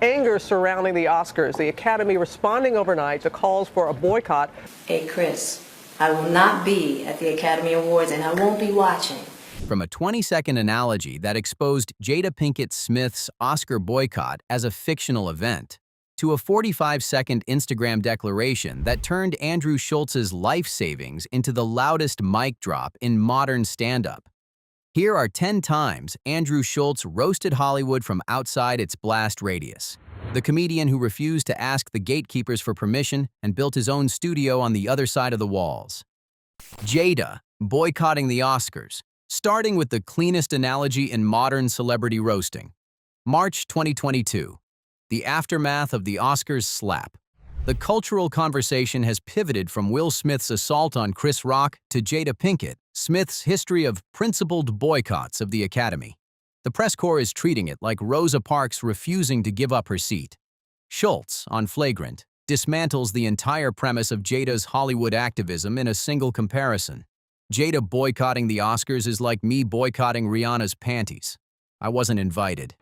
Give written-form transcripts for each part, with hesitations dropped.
Anger surrounding the Oscars, the Academy responding overnight to calls for a boycott. Hey, Chris, I will not be at the Academy Awards and I won't be watching. From a 20-second analogy that exposed Jada Pinkett Smith's Oscar boycott as a fictional event, to a 45-second Instagram declaration that turned Andrew Schulz's life savings into the loudest mic drop in modern stand-up. Here are 10 times Andrew Schulz roasted Hollywood from outside its blast radius. The comedian who refused to ask the gatekeepers for permission and built his own studio on the other side of the walls. Jada boycotting the Oscars, starting with the cleanest analogy in modern celebrity roasting. March 2022. The aftermath of the Oscars slap. The cultural conversation has pivoted from Will Smith's assault on Chris Rock to Jada Pinkett Smith's history of principled boycotts of the Academy. The press corps is treating it like Rosa Parks refusing to give up her seat. Schulz, on Flagrant, dismantles the entire premise of Jada's Hollywood activism in a single comparison. Jada boycotting the Oscars is like me boycotting Rihanna's panties. I wasn't invited.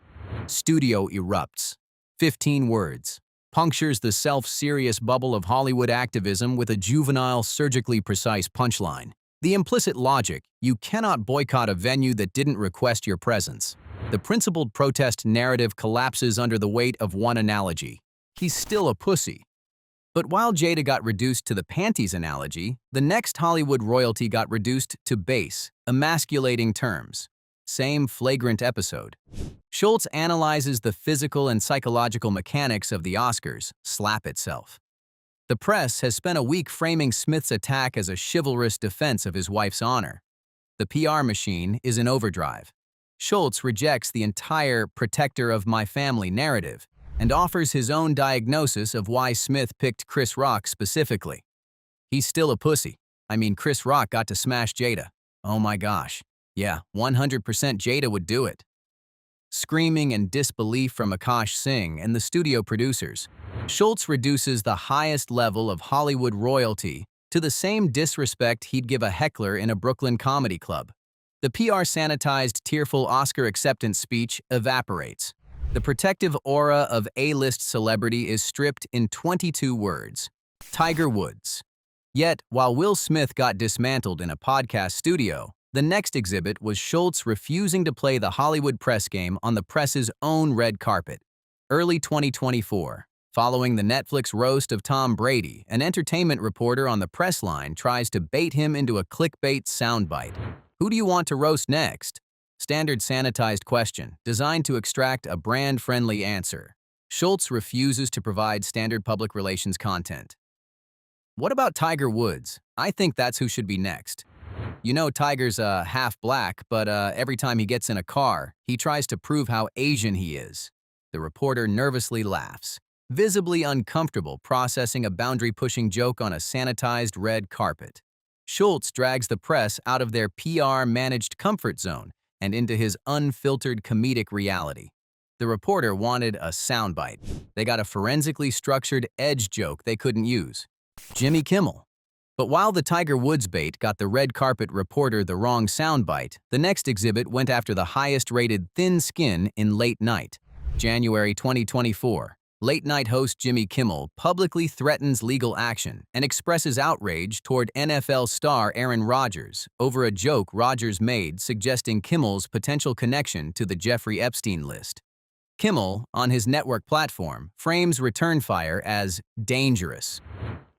Studio erupts. 15 words. Punctures the self-serious bubble of Hollywood activism with a juvenile, surgically precise punchline. The implicit logic: you cannot boycott a venue that didn't request your presence. The principled protest narrative collapses under the weight of one analogy. He's still a pussy. But while Jada got reduced to the panties analogy, the next Hollywood royalty got reduced to base, emasculating terms. Same flagrant episode. Schulz analyzes the physical and psychological mechanics of the Oscars slap itself. The press has spent a week framing Smith's attack as a chivalrous defense of his wife's honor. The PR machine is in overdrive. Schulz rejects the entire protector of my family narrative and offers his own diagnosis of why Smith picked Chris Rock specifically. He's still a pussy. I mean, Chris Rock got to smash Jada. Oh my gosh. Yeah, 100% Jada would do it. Screaming and disbelief from Akash Singh and the studio producers, Schulz reduces the highest level of Hollywood royalty to the same disrespect he'd give a heckler in a Brooklyn comedy club. The PR-sanitized, tearful Oscar acceptance speech evaporates. The protective aura of A-list celebrity is stripped in 22 words. Tiger Woods. Yet, while Will Smith got dismantled in a podcast studio, the next exhibit was Schulz refusing to play the Hollywood press game on the press's own red carpet. Early 2024, following the Netflix roast of Tom Brady, an entertainment reporter on the press line tries to bait him into a clickbait soundbite. Who do you want to roast next? Standard sanitized question, designed to extract a brand-friendly answer. Schulz refuses to provide standard public relations content. What about Tiger Woods? I think that's who should be next. You know Tiger's half black, but every time he gets in a car, he tries to prove how Asian he is. The reporter nervously laughs, visibly uncomfortable processing a boundary-pushing joke on a sanitized red carpet. Schulz drags the press out of their PR-managed comfort zone and into his unfiltered comedic reality. The reporter wanted a soundbite. They got a forensically structured edge joke they couldn't use. Jimmy Kimmel. But while the Tiger Woods bait got the red carpet reporter the wrong soundbite, the next exhibit went after the highest-rated thin skin in late night. January 2024. Late-night host Jimmy Kimmel publicly threatens legal action and expresses outrage toward NFL star Aaron Rodgers over a joke Rodgers made suggesting Kimmel's potential connection to the Jeffrey Epstein list. Kimmel, on his network platform, frames return fire as dangerous.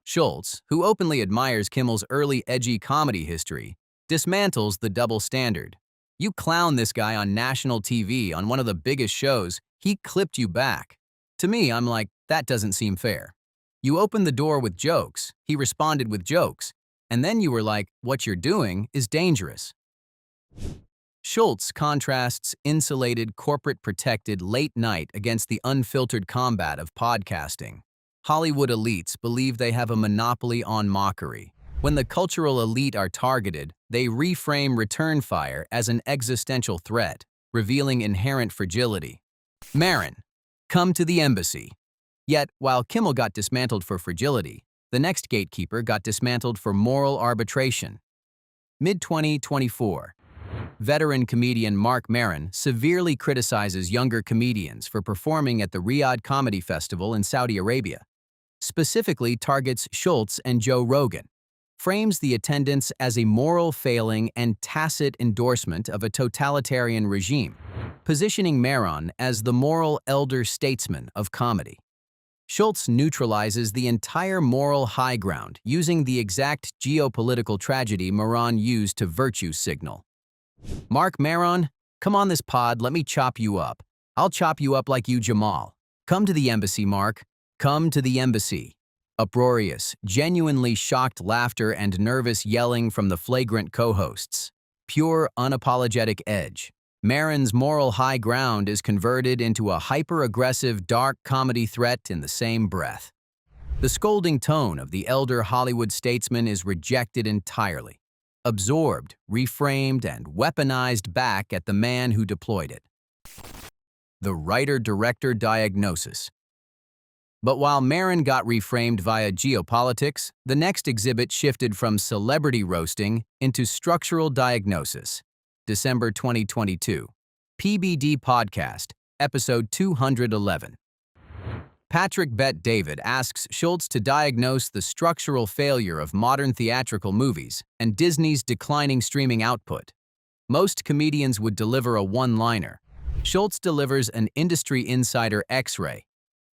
Schulz, who openly admires Kimmel's early edgy comedy history, dismantles the double standard. You clown this guy on national TV on one of the biggest shows, he clipped you back. To me, I'm like, that doesn't seem fair. You opened the door with jokes, he responded with jokes, and then you were like, what you're doing is dangerous. Schulz contrasts insulated, corporate-protected late night against the unfiltered combat of podcasting. Hollywood elites believe they have a monopoly on mockery. When the cultural elite are targeted, they reframe return fire as an existential threat, revealing inherent fragility. Maron. Come to the embassy. Yet, while Kimmel got dismantled for fragility, the next gatekeeper got dismantled for moral arbitration. Mid-2024. Veteran comedian Mark Maron severely criticizes younger comedians for performing at the Riyadh Comedy Festival in Saudi Arabia. Specifically targets Schulz and Joe Rogan, frames the attendance as a moral failing and tacit endorsement of a totalitarian regime, positioning Maron as the moral elder statesman of comedy. Schulz neutralizes the entire moral high ground using the exact geopolitical tragedy Maron used to virtue signal. Mark Maron, come on this pod, let me chop you up. I'll chop you up like you Jamal. Come to the embassy, Mark. Come to the embassy. Uproarious, genuinely shocked laughter and nervous yelling from the Flagrant co-hosts. Pure, unapologetic edge. Maron's moral high ground is converted into a hyper-aggressive, dark comedy threat in the same breath. The scolding tone of the elder Hollywood statesman is rejected entirely, absorbed, reframed, and weaponized back at the man who deployed it. The writer-director diagnosis. But while Maron got reframed via geopolitics, the next exhibit shifted from celebrity roasting into structural diagnosis. December 2022. PBD Podcast, Episode 211. Patrick Bet David asks Schulz to diagnose the structural failure of modern theatrical movies and Disney's declining streaming output. Most comedians would deliver a one-liner. Schulz delivers an industry insider X-ray.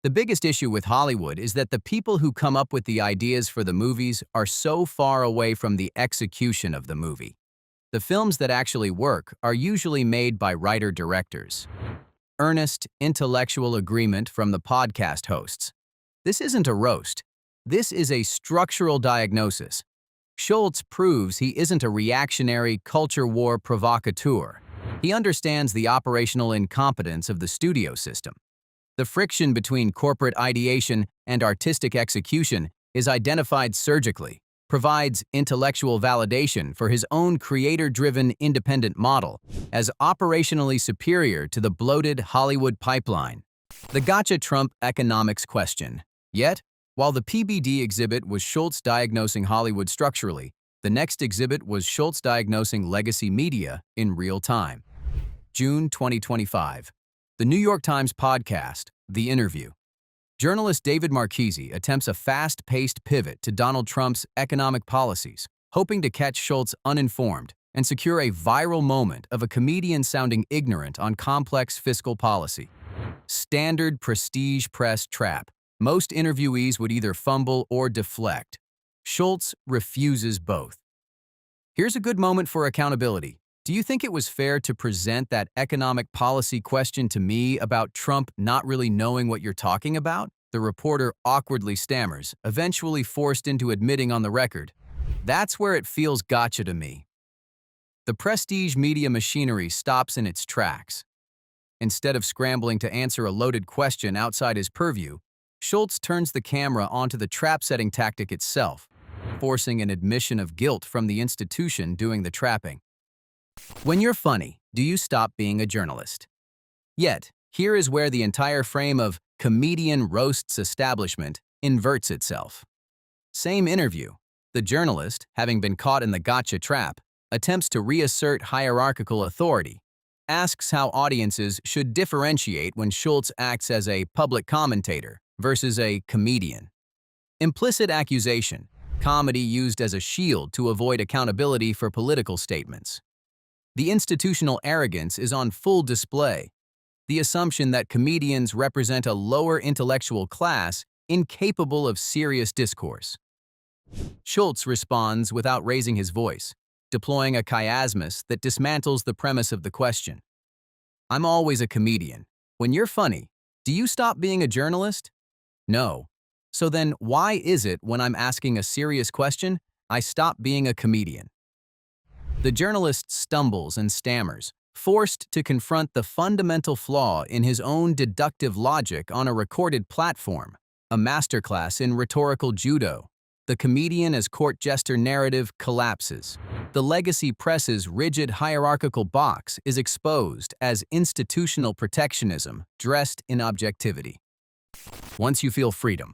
The biggest issue with Hollywood is that the people who come up with the ideas for the movies are so far away from the execution of the movie. The films that actually work are usually made by writer-directors. Earnest, intellectual agreement from the podcast hosts. This isn't a roast. This is a structural diagnosis. Schulz proves he isn't a reactionary culture war provocateur. He understands the operational incompetence of the studio system. The friction between corporate ideation and artistic execution is identified surgically, provides intellectual validation for his own creator-driven independent model as operationally superior to the bloated Hollywood pipeline. The gotcha Trump economics question. Yet, while the PBD exhibit was Schulz diagnosing Hollywood structurally, the next exhibit was Schulz diagnosing legacy media in real time. June 2025. The New York Times podcast, The Interview. Journalist David Marchese attempts a fast-paced pivot to Donald Trump's economic policies, hoping to catch Schulz uninformed and secure a viral moment of a comedian sounding ignorant on complex fiscal policy. Standard prestige press trap. Most interviewees would either fumble or deflect. Schulz refuses both. Here's a good moment for accountability. Do you think it was fair to present that economic policy question to me about Trump not really knowing what you're talking about? The reporter awkwardly stammers, eventually forced into admitting on the record. That's where it feels gotcha to me. The prestige media machinery stops in its tracks. Instead of scrambling to answer a loaded question outside his purview, Schulz turns the camera onto the trap-setting tactic itself, forcing an admission of guilt from the institution doing the trapping. When you're funny, do you stop being a journalist? Yet, here is where the entire frame of comedian roasts establishment inverts itself. Same interview. The journalist, having been caught in the gotcha trap, attempts to reassert hierarchical authority, asks how audiences should differentiate when Schulz acts as a public commentator versus a comedian. Implicit accusation, comedy used as a shield to avoid accountability for political statements. The institutional arrogance is on full display. The assumption that comedians represent a lower intellectual class incapable of serious discourse. Schulz responds without raising his voice, deploying a chiasmus that dismantles the premise of the question. I'm always a comedian. When you're funny, do you stop being a journalist? No. So then why is it when I'm asking a serious question, I stop being a comedian? The journalist stumbles and stammers, forced to confront the fundamental flaw in his own deductive logic on a recorded platform, a masterclass in rhetorical judo. The comedian as court jester narrative collapses. The legacy press's rigid hierarchical box is exposed as institutional protectionism dressed in objectivity. Once you feel freedom.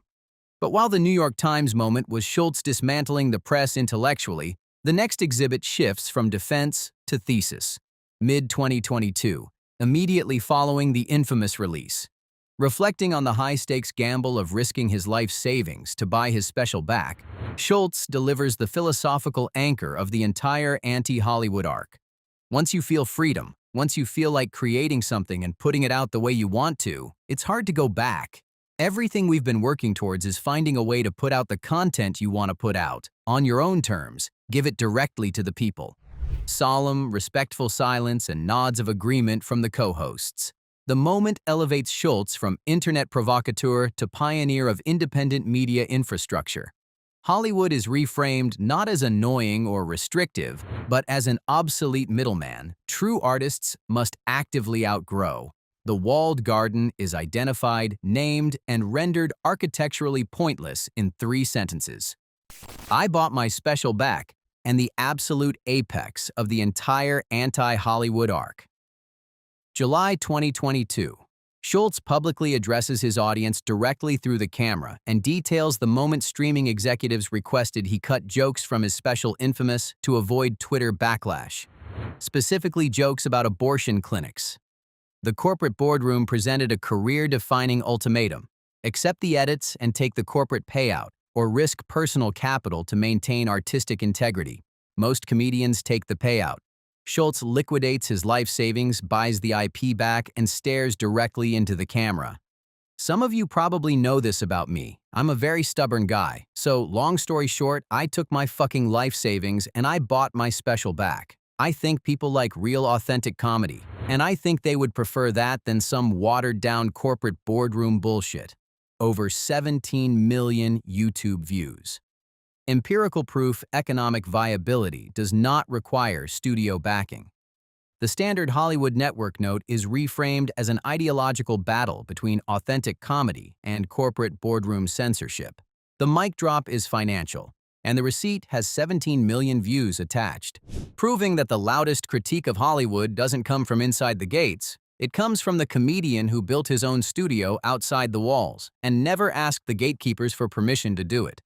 But while the New York Times moment was Schulz dismantling the press intellectually, the next exhibit shifts from defense to thesis. Mid-2022, immediately following the infamous release. Reflecting on the high-stakes gamble of risking his life savings to buy his special back, Schulz delivers the philosophical anchor of the entire anti-Hollywood arc. Once you feel freedom, once you feel like creating something and putting it out the way you want to, it's hard to go back. Everything we've been working towards is finding a way to put out the content you want to put out, on your own terms, give it directly to the people. Solemn, respectful silence and nods of agreement from the co-hosts. The moment elevates Schulz from internet provocateur to pioneer of independent media infrastructure. Hollywood is reframed not as annoying or restrictive, but as an obsolete middleman true artists must actively outgrow. The walled garden is identified, named, and rendered architecturally pointless in 3 sentences. I bought my special back, and the absolute apex of the entire anti-Hollywood arc. July 2022. Schulz publicly addresses his audience directly through the camera and details the moment streaming executives requested he cut jokes from his special Infamous to avoid Twitter backlash, specifically jokes about abortion clinics. The corporate boardroom presented a career-defining ultimatum: accept the edits and take the corporate payout, or risk personal capital to maintain artistic integrity. Most comedians take the payout. Schulz liquidates his life savings, buys the IP back, and stares directly into the camera. Some of you probably know this about me. I'm a very stubborn guy. So, long story short, I took my fucking life savings and I bought my special back. I think people like real authentic comedy, and I think they would prefer that than some watered-down corporate boardroom bullshit. Over 17 million YouTube views. Empirical proof economic viability does not require studio backing. The standard Hollywood network note is reframed as an ideological battle between authentic comedy and corporate boardroom censorship. The mic drop is financial, and the receipt has 17 million views attached, proving that the loudest critique of Hollywood doesn't come from inside the gates. It comes from the comedian who built his own studio outside the walls and never asked the gatekeepers for permission to do it.